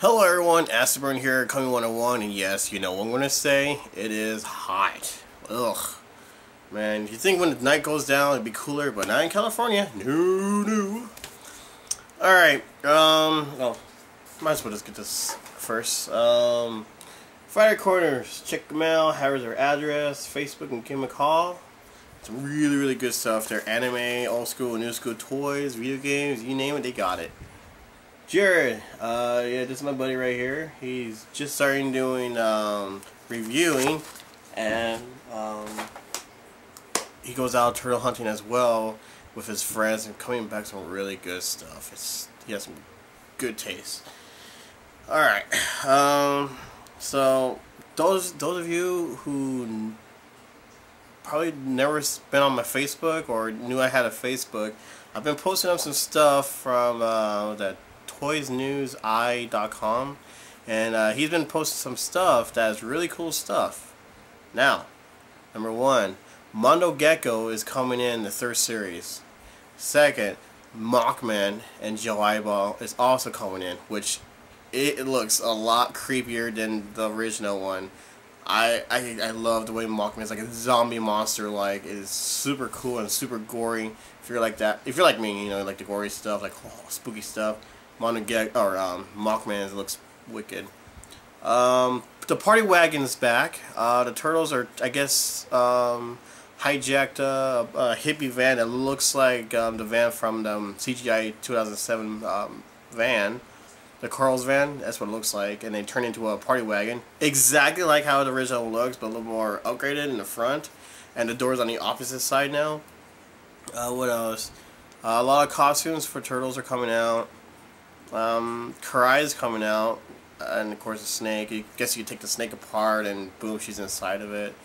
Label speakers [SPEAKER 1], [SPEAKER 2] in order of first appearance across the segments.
[SPEAKER 1] Hello everyone, Astaburn here, Coming 101, and yes, you know what I'm going to say, it is hot. Ugh. Man, you think when the night goes down it'd be cooler, but not in California. No. Alright, well, might as well just get this first. Friday Corners, check them out, have their address, Facebook, and give them a call. Some really good stuff there. Anime, old school, new school toys, video games, you name it, they got it. Jared, yeah, this is my buddy right here. He's just starting doing reviewing, and he goes out turtle hunting as well with his friends and coming back some really good stuff. He has some good taste. All right, so those of you who probably never been on my Facebook or knew I had a Facebook, I've been posting up some stuff from that toysnewseye.com, and he's been posting some stuff that is really cool stuff. Now, number one, Mondo Gecko is coming in the third series. Second, Mockman and Joe Eyeball is also coming in, which it looks a lot creepier than the original one. I love the way Mockman is like a zombie monster. Like, it is super cool and super gory. If you're like that, if you're like me, you know, like the gory stuff, like spooky stuff. Mockman looks wicked. The Party Wagon is back. The Turtles are, I guess, hijacked a hippie van that looks like the van from the CGI 2007 van. The Carl's van, that's what it looks like, and they turn into a party wagon. Exactly like how the original looks, but a little more upgraded in the front. And the door's on the opposite side now. What else? A lot of costumes for Turtles are coming out. Karai's coming out, and of course the snake. I guess you could take the snake apart and boom, she's inside of it.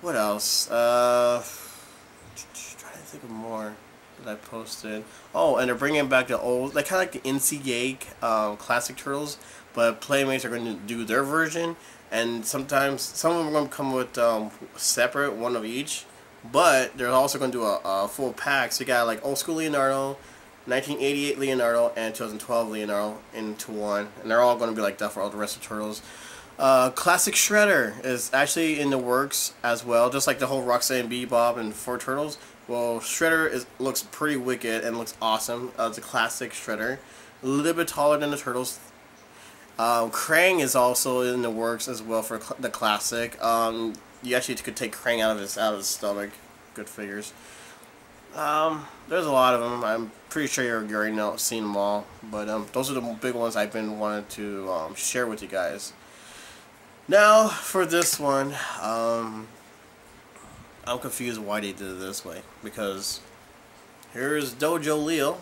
[SPEAKER 1] What else? Trying to think of more that I posted. Oh, and they're bringing back the old, like kind of like the NCA classic Turtles, but Playmates are going to do their version, and sometimes some of them are going to come with separate, one of each, but they're also going to do a full pack. So you got like old school Leonardo, 1988 Leonardo, and 2012 Leonardo into one, and they're all going to be like that for all the rest of Turtles. Classic Shredder is actually in the works as well, just like the whole Roxanne Bebop and Four Turtles. Well, Shredder looks pretty wicked and looks awesome. It's a classic Shredder, a little bit taller than the Turtles. Krang is also in the works as well for the classic. You actually could take Krang out of his stomach. Good figures. There's a lot of them. I'm pretty sure you're already seen them all, but those are the big ones I've been wanting to share with you guys. Now for this one, I'm confused why they did it this way, because here's Dojo Leo.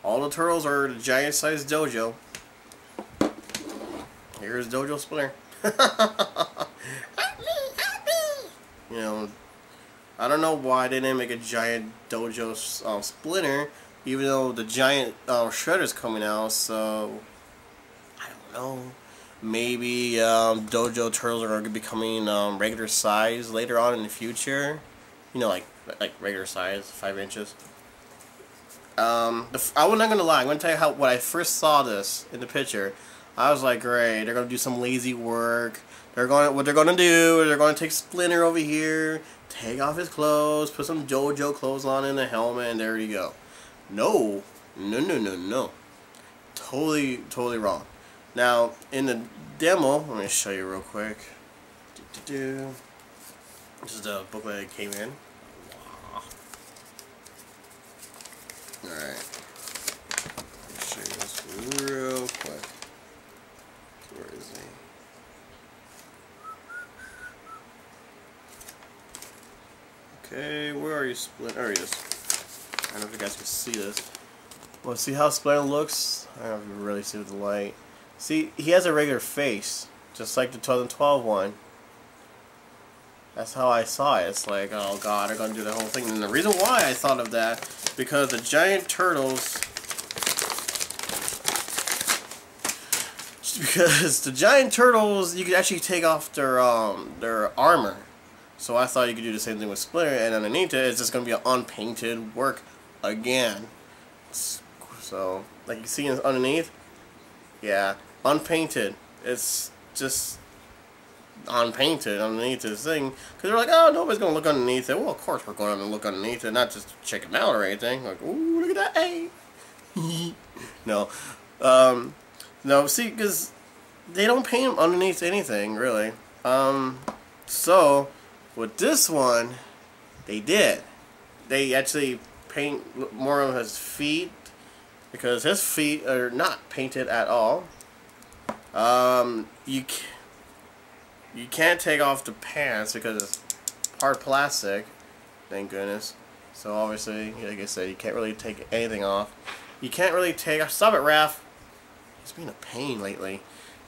[SPEAKER 1] All the Turtles are the giant-sized Dojo. Here's Dojo Splinter. You know, I don't know why they didn't make a giant Dojo Splinter, even though the giant Shredder's coming out. So I don't know. Maybe Dojo Turtles are going to be becoming regular size later on in the future. You know, like regular size, 5 inches. I'm not going to lie. I'm going to tell you when I first saw this in the picture, I was like, great, they're going to do some lazy work. What they're going to do is they're going to take Splinter over here, take off his clothes, put some Dojo clothes on in the helmet, and there you go. No. Totally wrong. Now, in the demo, let me show you real quick. This is the booklet that came in. Alright. Let me show you this real quick. Where is he? Okay, where are you, Splinter? There he is. I don't know if you guys can see this. Well, see how Splinter looks? I don't know if you can really see with the light. See, he has a regular face, just like the 2012 one. That's how I saw it. It's like, oh god, they're going to do the whole thing. And the reason why I thought of that, because the giant Turtles... Because the giant Turtles, you could actually take off their armor. So I thought you could do the same thing with Splinter, and underneath it, it's just going to be an unpainted work again. So, like you see underneath, Yeah, unpainted. It's just unpainted underneath this thing. Because they're like, oh, nobody's going to look underneath it. Well, of course we're going to look underneath it, not just check it out or anything. Like, ooh, look at that, hey. No. No, see, because they don't paint them underneath anything, really. So, with this one, they did. They actually paint more of his feet, because his feet are not painted at all. You can't take off the pants because it's hard plastic, thank goodness. So obviously, like I said, you can't really take anything off. You can't really take off. Stop it, Raph. He's being a pain lately.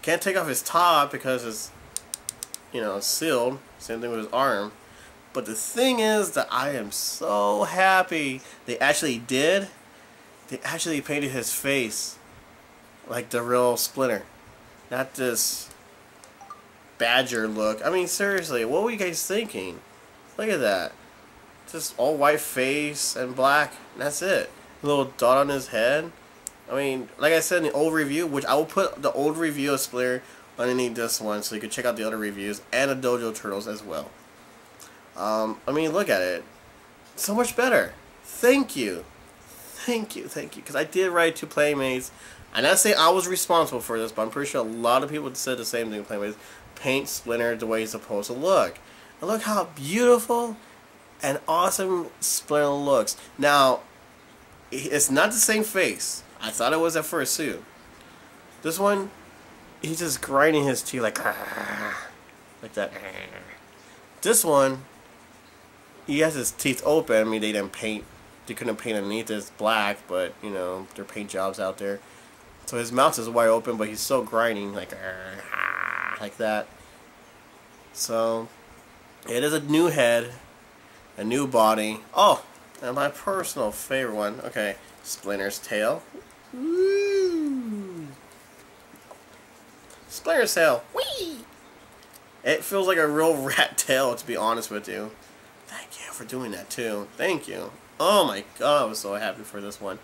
[SPEAKER 1] Can't take off his top because it's, you know, sealed. Same thing with his arm. But the thing is that I am so happy they actually did. They actually painted his face like the real Splinter, not this badger look. I mean, seriously, what were you guys thinking? Look at that. Just all white face and black, and that's it. A little dot on his head. I mean, like I said in the old review, which I will put the old review of Splinter underneath this one, so you can check out the other reviews and the Dojo Turtles as well. I mean, look at it. So much better. Thank you. Thank you, thank you. Because I did write to Playmates. I'm not saying I was responsible for this, but I'm pretty sure a lot of people said the same thing to Playmates. Paint Splinter the way he's supposed to look. And look how beautiful and awesome Splinter looks. Now, it's not the same face. I thought it was at first too. This one, he's just grinding his teeth like that. This one, he has his teeth open. I mean, they didn't paint. They couldn't paint underneath. It's black, but you know, there are paint jobs out there. So his mouth is wide open, but he's still grinding like that. So it is a new head, a new body. Oh, and my personal favorite one. Okay, Splinter's tail. Woo! Splinter's tail. Whee! It feels like a real rat tail, to be honest with you. Thank you for doing that too. Thank you. Oh my god, I was so happy for this one.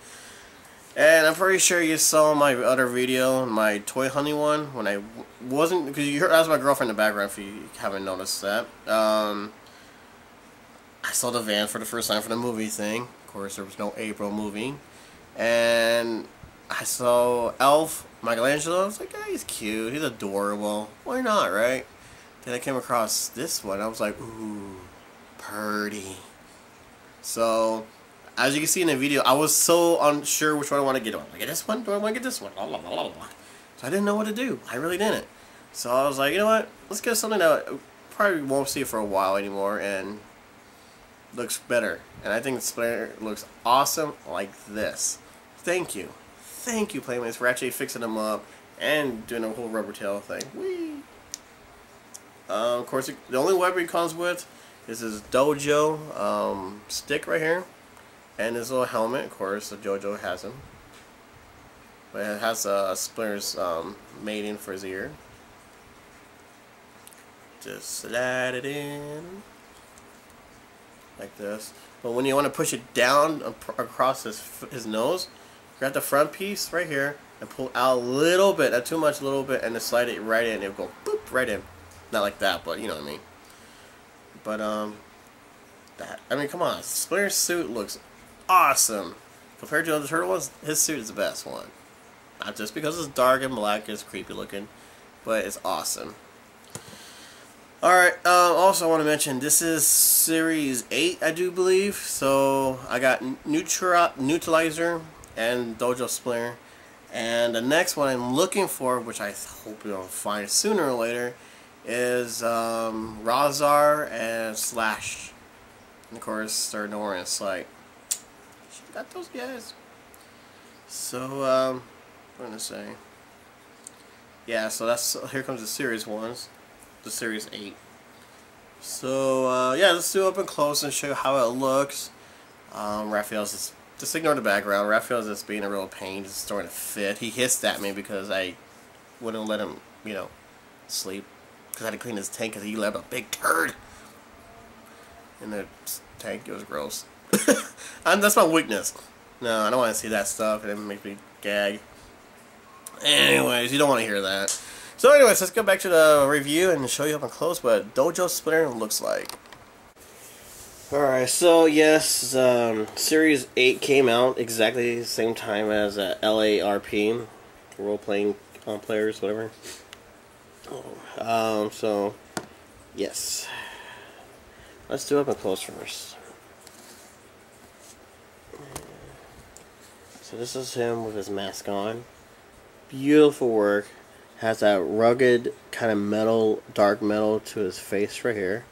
[SPEAKER 1] And I'm pretty sure you saw my other video, my toy hunting one, when I wasn't, because you heard that's my girlfriend in the background if you haven't noticed that. I saw the van for the first time for the movie thing. Of course, there was no April movie. And I saw Elf, Michaelangelo. I was like, hey, he's cute, he's adorable. Why not, right? Then I came across this one. I was like, ooh, purdy. So, as you can see in the video, I was so unsure which one I want to get. Do I want to get this one? Do I want to get this one? Blah, blah, blah, blah, blah. So I didn't know what to do. I really didn't. So I was like, you know what? Let's get something that probably won't see for a while anymore and looks better. And I think the Splinter looks awesome like this. Thank you. Thank you, Playmates, for actually fixing them up and doing a whole rubber tail thing. Whee! Of course, the only weapon he comes with is his Dojo stick right here. And his little helmet, of course, the Jojo has him. But it has a Splinter's mating for his ear. Just slide it in. Like this. But when you want to push it down across his nose, grab the front piece right here and pull out a little bit, not too much, a little bit, and then slide it right in. It'll go boop right in. Not like that, but you know what I mean. But that, I mean, come on, Splinter's suit looks awesome. Compared to the other turtle ones, his suit is the best one. Not just because it's dark and black, it's creepy looking, but it's awesome. Alright, also I want to mention, this is Series 8, I do believe. So, I got Newtralizer and Dojo Splinter. And the next one I'm looking for, which I hope you'll find sooner or later, is Rahzar and Slash. And of course, they're nowhere in sight. Should've got those guys. So, what am I gonna say? Yeah, so that's, here comes the Series 1s. The Series 8. So, yeah, let's do up and close and show you how it looks. Raphael's just ignore the background. Raphael's just being a real pain, just starting to fit. He hissed at me because I wouldn't let him, you know, sleep. Because I had to clean his tank because he left a big turd in the tank. It was gross. And that's my weakness. No, I don't want to see that stuff. It makes me gag. Anyways, you don't want to hear that. So anyways, let's go back to the review and show you up close what Dojo Splinter looks like. Alright, so yes, Series 8 came out exactly the same time as LARP, role-playing players, whatever. So, yes. Let's do up and close first. So this is him with his mask on. Beautiful work. Has that rugged kind of metal, dark metal to his face right here.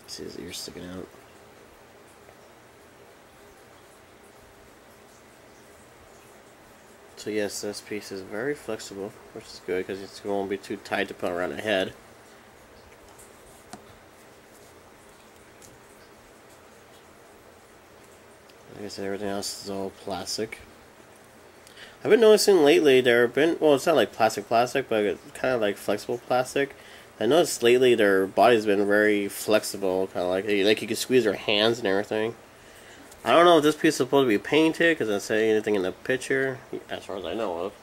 [SPEAKER 1] See his ears sticking out. So yes, this piece is very flexible, which is good because it won't be too tight to put around the head. Like I said, everything else is all plastic. I've been noticing lately there have been, well, it's not like plastic, but it's kind of like flexible plastic. I noticed lately their body's been very flexible, kind of like you can squeeze their hands and everything. I don't know if this piece is supposed to be painted because it doesn't say anything in the picture, as far as I know of.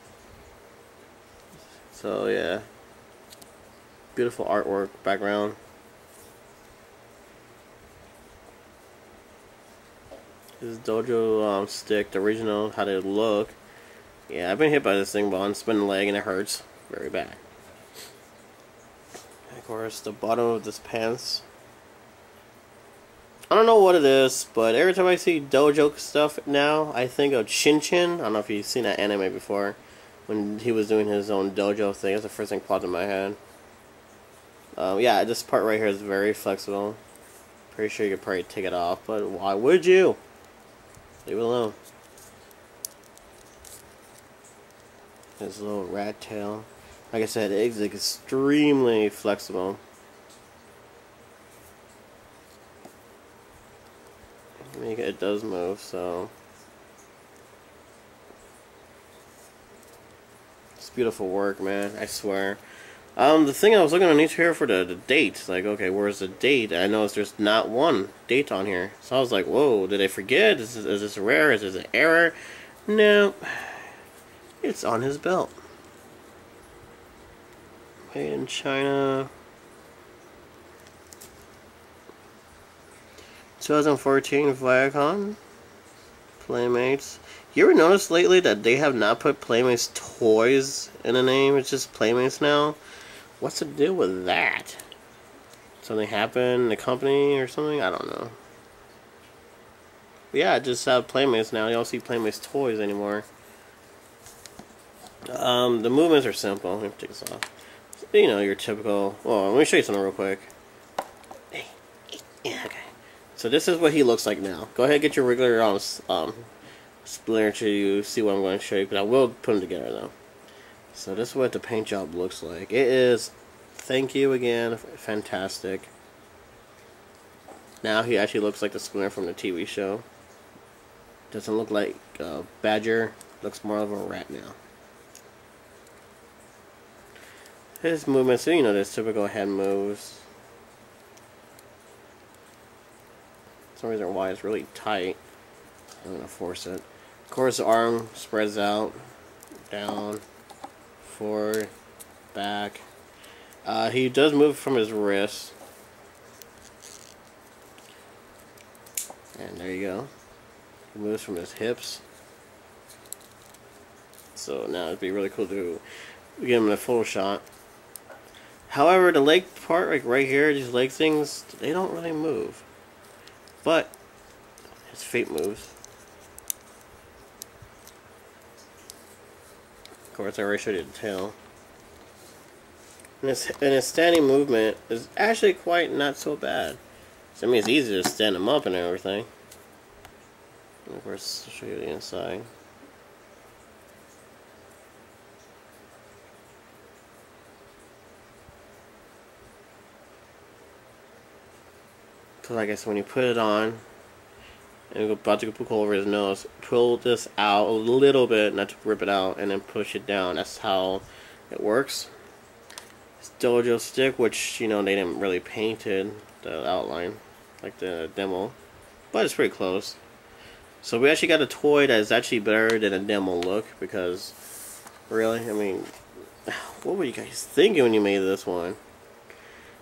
[SPEAKER 1] So yeah, beautiful artwork background. This Dojo stick, the original, how they look. Yeah, I've been hit by this thing on spinning the leg and it hurts very bad. Of course, the bottom of this pants. I don't know what it is, but every time I see dojo stuff now, I think of Chin Chin. I don't know if you've seen that anime before. When he was doing his own dojo thing, that's the first thing popped in my head. Yeah, this part right here is very flexible. Pretty sure you could probably take it off, but why would you? Leave it alone. His little rat tail. Like I said, it's extremely flexible. I mean, it does move, so it's beautiful work, man. I swear. The thing I was looking underneath here for the date, like, okay, where's the date? I noticed there's not one date on here, so I was like, whoa, did I forget? Is this rare? Is this an error? No, it's on his belt. Made in China. 2014 Viacom. Playmates. You ever notice lately that they have not put Playmates Toys in the name? It's just Playmates now. What's the deal with that? Something happened in the company or something? I don't know. But yeah, just have Playmates now. You don't see Playmates Toys anymore. The movements are simple. Let me take this off. You know, your typical... Well, let me show you something real quick. Hey. Yeah, okay. So this is what he looks like now. Go ahead and get your regular Splinter to see what I'm going to show you, but I will put them together though. So this is what the paint job looks like. It is, thank you again, fantastic. Now he actually looks like the Splinter from the TV show. Doesn't look like Badger, looks more of a rat now. His movements, you know, there's typical head moves. For some reason why it's really tight. I'm gonna force it. Of course, the arm spreads out, down, forward, back. He does move from his wrist, and there you go. He moves from his hips. So now it'd be really cool to get him in a full shot. However, the leg part, like right here, these leg things, they don't really move. But his feet moves. Of course, I already showed you the tail. And his standing movement is actually quite not so bad. So, I mean, it's easy to stand him up and everything. And of course, I'll show you the inside. So I guess when you put it on, and you're about to pull over his nose, pull this out a little bit, not to rip it out, and then push it down. That's how it works. It's Dojo stick, which, you know, they didn't really painted the outline, like the demo, but it's pretty close. So we actually got a toy that is actually better than a demo look, because really, I mean, what were you guys thinking when you made this one?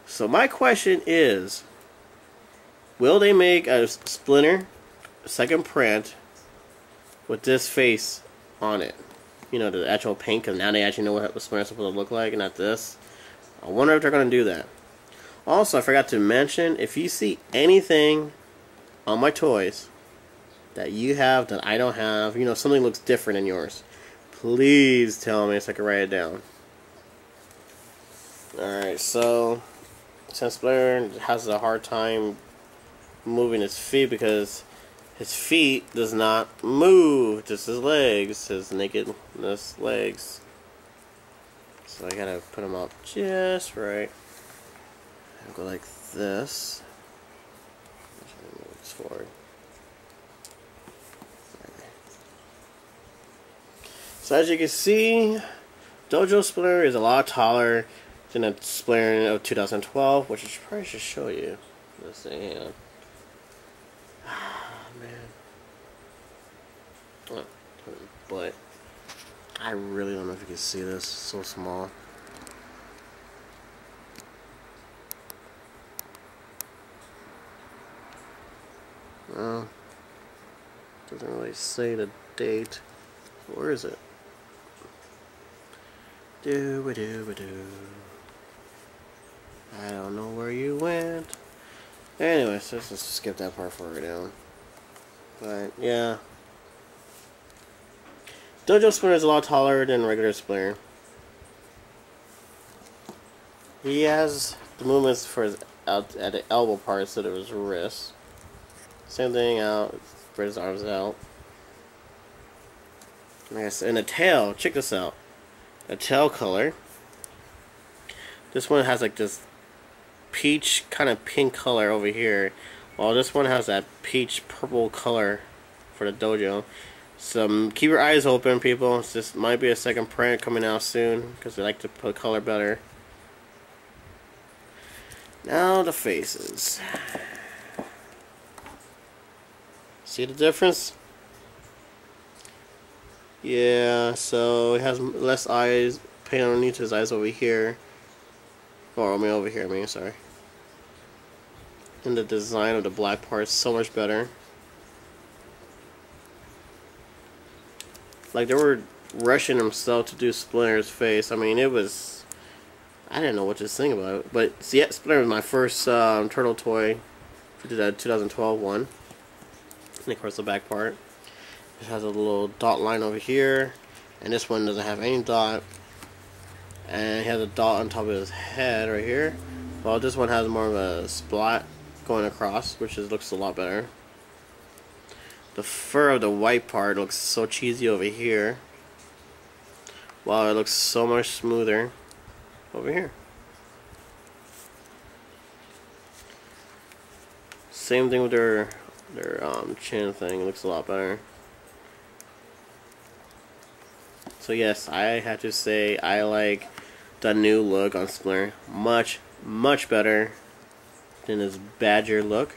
[SPEAKER 1] So my question is, will they make a Splinter second print with this face on it? You know, the actual paint, because now they actually know what the Splinter is supposed to look like, and not this. I wonder if they're going to do that. Also, I forgot to mention, if you see anything on my toys that you have that I don't have, you know, something looks different in yours, please tell me so I can write it down. Alright, so since Splinter has a hard time moving his feet because his feet does not move, just his legs, his nakedness legs. So I gotta put him up just right. I'll go like this. Move this forward. So as you can see, Dojo Splinter is a lot taller than the Splinter of 2012, which I probably should show you. Let's see, hang on. Ah, man. But I really don't know if you can see this. It's so small. Well, doesn't really say the date. Where is it? Do-ba-do-ba-do. I don't know where you went. Anyways, let's just skip that part further down. But yeah, Dojo Splinter is a lot taller than regular Splinter. He has the movements for his out at the elbow part instead of his wrist. Same thing out, spread his arms out. And the tail, check this out. The tail color. This one has like this peach kind of pink color over here, while this one has that peach purple color for the dojo. So keep your eyes open, people. This might be a second print coming out soon because they like to put color better. Now the faces. See the difference? Yeah, so it has less eyes, paint underneath his eyes over here. Or I mean over here, sorry. And the design of the black part is so much better. Like they were rushing themselves to do Splinter's face. I mean, it was, I didn't know what to think about it. But see, yeah, Splinter was my first turtle toy for the 2012 one. And of course the back part. It has a little dot line over here. And this one doesn't have any dot. And he has a dot on top of his head right here. While this one has more of a splat going across, which looks a lot better. The fur of the white part looks so cheesy over here, while it looks so much smoother over here. Same thing with their chin thing. It looks a lot better. So yes, I have to say I like the new look on Splinter much better than his Badger look.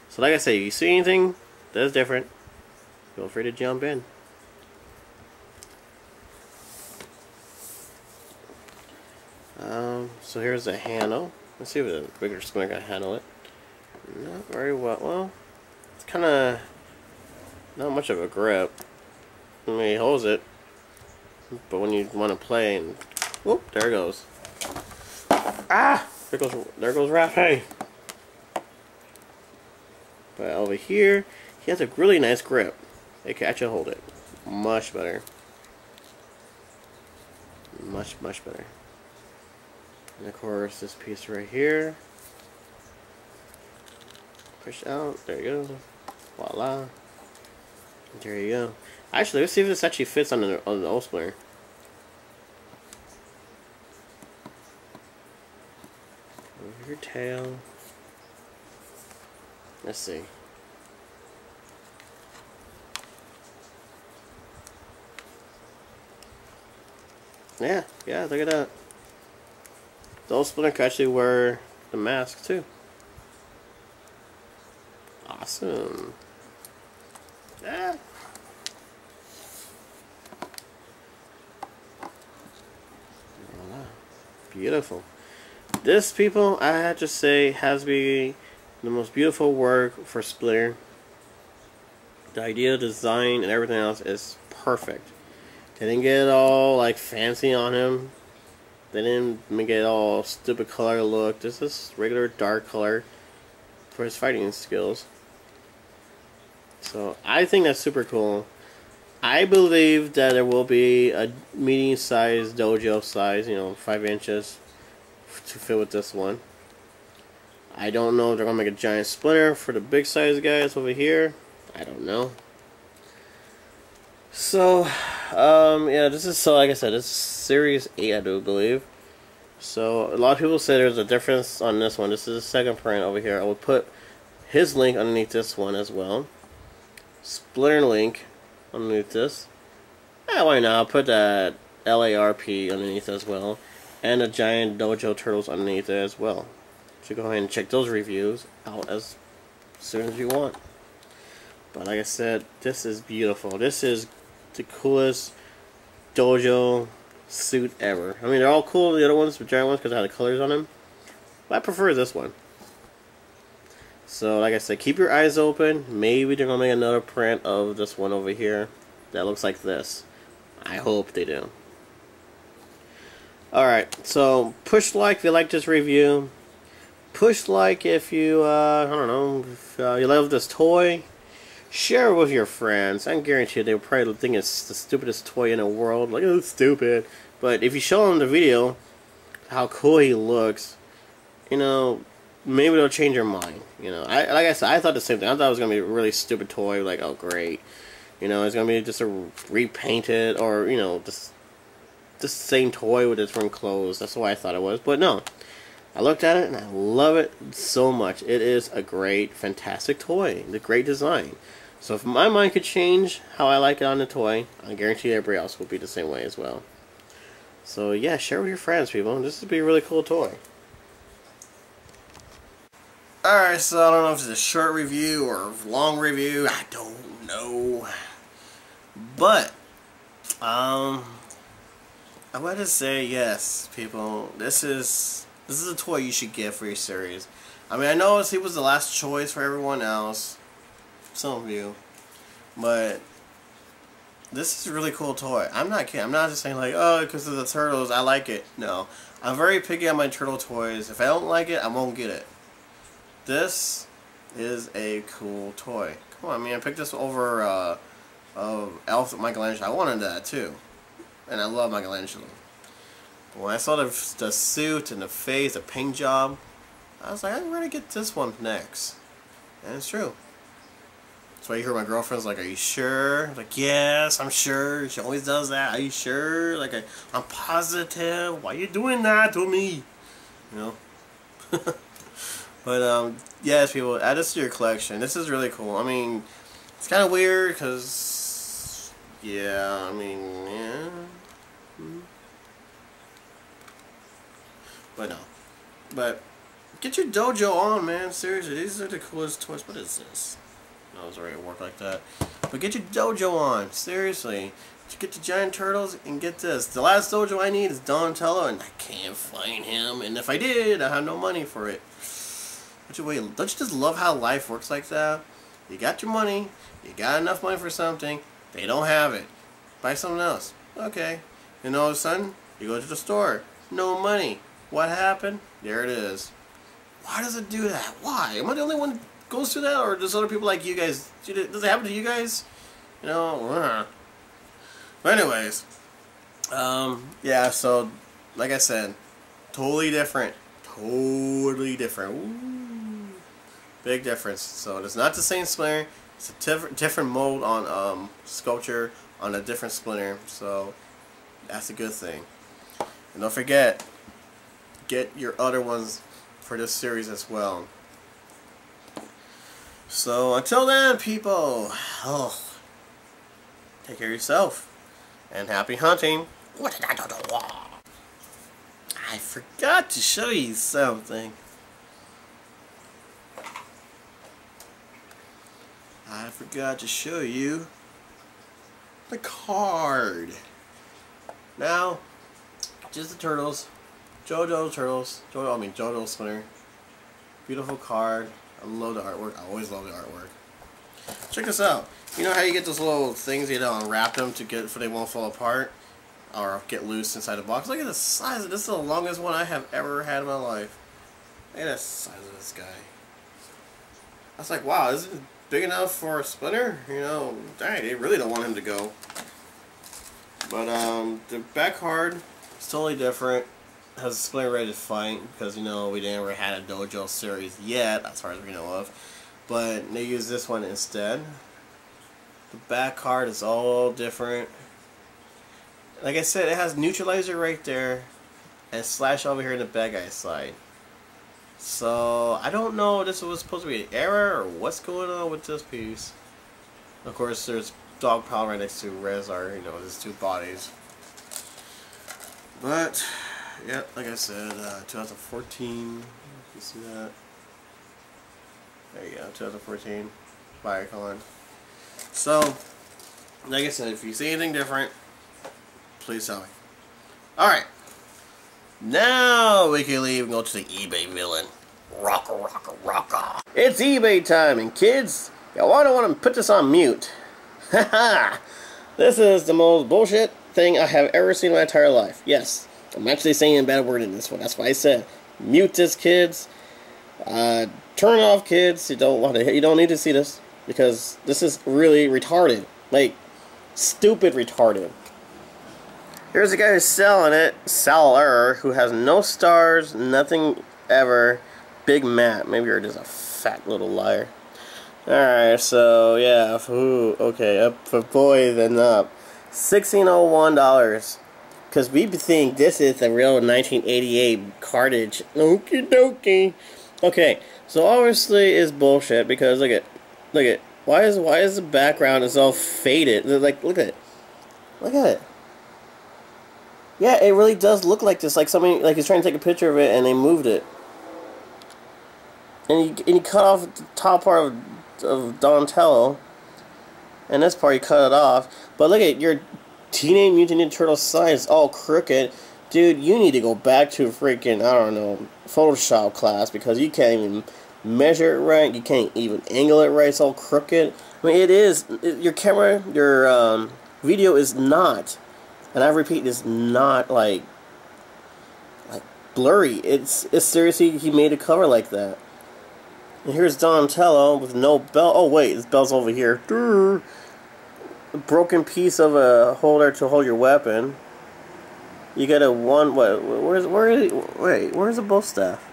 [SPEAKER 1] So like I say, if you see anything that's different, feel free to jump in. So here's the handle. Let's see if the bigger Splinter can handle it. Not very well. Well, it's kind of not much of a grip. I mean, he holds it, but when you want to play, and whoop, there it goes. Ah, there goes Raphael. But over here, he has a really nice grip. It can actually hold it much better. Much better. And of course, this piece right here. Push out. There you go. Voila. There you go. Actually, let's see if this actually fits on the old Splinter. Over your tail. Let's see. Yeah, look at that. The old Splinter could actually wear the mask too. Awesome. Ah. Voila. Beautiful. This, people, I have to say, has to be the most beautiful work for Splinter. The idea, design, and everything else is perfect. They didn't get it all like fancy on him. They didn't make it all stupid color look. This is regular dark color for his fighting skills. So I think that's super cool. I believe that there will be a medium-sized dojo size, 5 inches to fit with this one. I don't know if they're gonna make a giant Splinter for the big size guys over here. I don't know. So, yeah, this is, so like I said, this is Series 8, I do believe. So, a lot of people say there's a difference on this one. This is the second print over here. I will put his link underneath this one as well. Splinter link underneath this. Yeah, why not? I'll put that LARP underneath as well. And the giant Dojo Turtles underneath it as well. So go ahead and check those reviews out as soon as you want. But like I said, this is beautiful. This is the coolest dojo suit ever. I mean, they're all cool, the other ones, the giant ones, because they have the colors on them. But I prefer this one. So, like I said, keep your eyes open. Maybe they're going to make another print of this one over here that looks like this. I hope they do. Alright, so push like if you like this review. Push like if you, I don't know, if you love this toy. Share it with your friends. I guarantee you they'll probably think it's the stupidest toy in the world. Like, oh, it's stupid. But if you show them the video, how cool he looks, maybe they'll change their mind. Like I said, I thought the same thing. I thought it was going to be a really stupid toy. Like, oh, great. It's going to be just a repainted or, just the same toy with different clothes. That's why I thought it was. But no. I looked at it and I love it so much. It is a great, fantastic toy. The great design. So if my mind could change how I like it on the toy, I guarantee everybody else will be the same way as well. So yeah, share with your friends, people. This would be a really cool toy. Alright, so I don't know if it's a short review or a long review. I don't know. But, I want to say yes, people. This is a toy you should get for your series. I mean, I know he was the last choice for everyone else, some of you, but this is a really cool toy. I'm not kidding. I'm not just saying like, oh, because of the turtles, I like it. No, I'm very picky on my turtle toys. If I don't like it, I won't get it. This is a cool toy. Come on, man. I picked this over Michaelangelo. I wanted that too, and I love Michaelangelo. When I saw the suit and the face, the paint job, I was like, I'm going to get this one next. And it's true. That's why you hear my girlfriend's like, are you sure? Like, yes, I'm sure. She always does that. Are you sure? Like, I'm positive. Why are you doing that to me? But, yes, people, add this to your collection. This is really cool. I mean, it's kind of weird because, yeah, I mean, yeah. But no. But get your dojo on, man. Seriously, these are the coolest toys. What is this? No, it was already at work like that. But get your dojo on. Seriously. Get the giant turtles and get this. The last dojo I need is Donatello, and I can't find him. And if I did, I have no money for it. Don't you just love how life works like that? You got your money. You got enough money for something. They don't have it. Buy something else. Okay. And all of a sudden, you go to the store. No money. What happened? There it is. Why does it do that? Why? Am I the only one who goes through that? Or does other people like you guys? Does it happen to you guys? But anyways. Yeah, so, like I said, totally different. Totally different. Ooh. Big difference. So, it's not the same Splinter. It's a different mold on sculpture on a different Splinter. So, that's a good thing. And don't forget, get your other ones for this series as well. So until then, people, take care of yourself and happy hunting. I forgot to show you something. I I forgot to show you the card. Now, just the turtles. Dojo Splinter. Beautiful card. I love the artwork. I always love the artwork. Check this out. You know how you get those little things, you know, unwrap them to get so they won't fall apart or get loose inside the box. Look at the size of this. Is the longest one I have ever had in my life. Look at the size of this guy. I was like, wow, is it big enough for a Splinter? You know, dang, they really don't want him to go. But the back card is totally different. Has a Splinter ready to fight because, you know, we never had a Dojo series yet, as far as we know of. But they use this one instead. The back card is all different. Like I said, it has Newtralizer right there and Slash over here in the bad guy side. So I don't know if this was supposed to be an error or what's going on with this piece. Of course, there's Dog Pound right next to Rahzar, you know, his two bodies. But yeah, like I said, 2014. You see that? There you go, 2014 Biocon. So, like I said, if you see anything different, please tell me. Alright. Now we can leave and go to the eBay villain. Rocka, rocka, rocka. It's eBay time, and kids, y'all want to put this on mute. Haha! This is the most bullshit thing I have ever seen in my entire life. Yes, I'm actually saying a bad word in this one. That's why I said mute this, kids. Turn it off, kids. You don't need to see this because this is really retarded. Like, stupid retarded. Here's the guy who's selling it, seller, who has no stars, nothing ever. Big Matt. Maybe you're just a fat little liar. Alright, so yeah, okay, up for boy, then up. $1601. Because we think this is the real 1988 cartridge. Okie dokie. Okay, so obviously it's bullshit because look at why is the background is all faded? Like look at it. Yeah, it really does look like this. Like somebody he's trying to take a picture of it and they moved it. And you cut off the top part of Donatello, and this part you cut it off. But look at your Teenage Mutant Ninja Turtle size all crooked. Dude, you need to go back to freaking, I don't know, Photoshop class because you can't even measure it right. You can't even angle it right. It's all crooked. I mean, your camera, your video is not, and I repeat, is not like blurry. It's seriously, he made a cover like that. And here's Donatello with no belt. Oh wait, his belt's over here. A broken piece of a holder to hold your weapon. You got a where's the bow staff?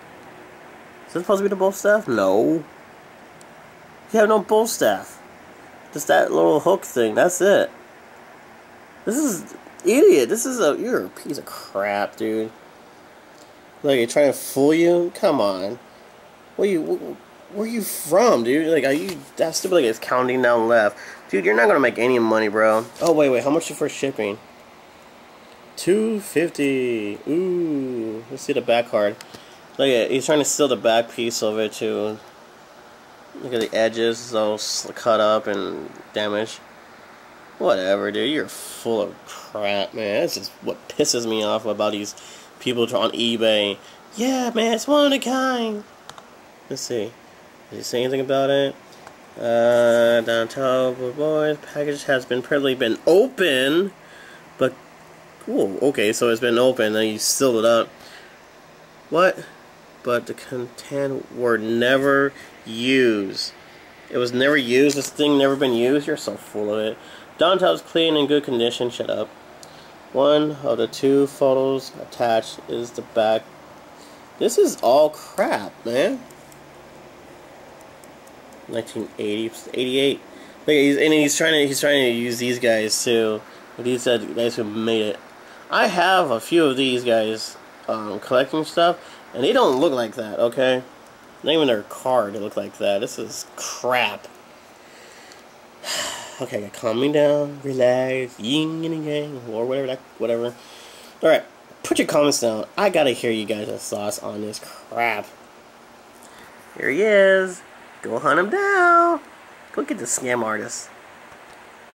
[SPEAKER 1] Is this supposed to be the bow staff? No. You have no bow staff. Just that little hook thing. That's it. This is idiot. You're a piece of crap, dude. Like, you're trying to fool you? Come on. Where are you from, dude? Like, are you that stupid? Like, it's counting down left. Dude, you're not gonna make any money, bro. Oh, wait. How much for shipping? $250. Ooh. Let's see the back card. Look at it. He's trying to steal the back piece of it, too. Look at the edges. It's all cut up and damaged. Whatever, dude. You're full of crap, man. That's just what pisses me off about these people on eBay. Yeah, man, it's one of a kind. Let's see. Did he say anything about it? Donatello, boys, package has previously been open, but ooh, okay, so it's been open, and you sealed it up. What? But the content were never used. It was never used. This thing never been used. You're so full of it. Donatello's clean and good condition. Shut up. One of the two photos attached is the back. This is all crap, man. 1980, 88. Look, he's trying to use these guys too. These are the guys who made it. I have a few of these guys collecting stuff, and they don't look like that. Okay, not even their card they look like that. This is crap. Okay, calm me down, relax, yin and yang, or whatever. All right, put your comments down. I gotta hear you guys' thoughts on this crap. Here he is. Go hunt him down. Go get the scam artist.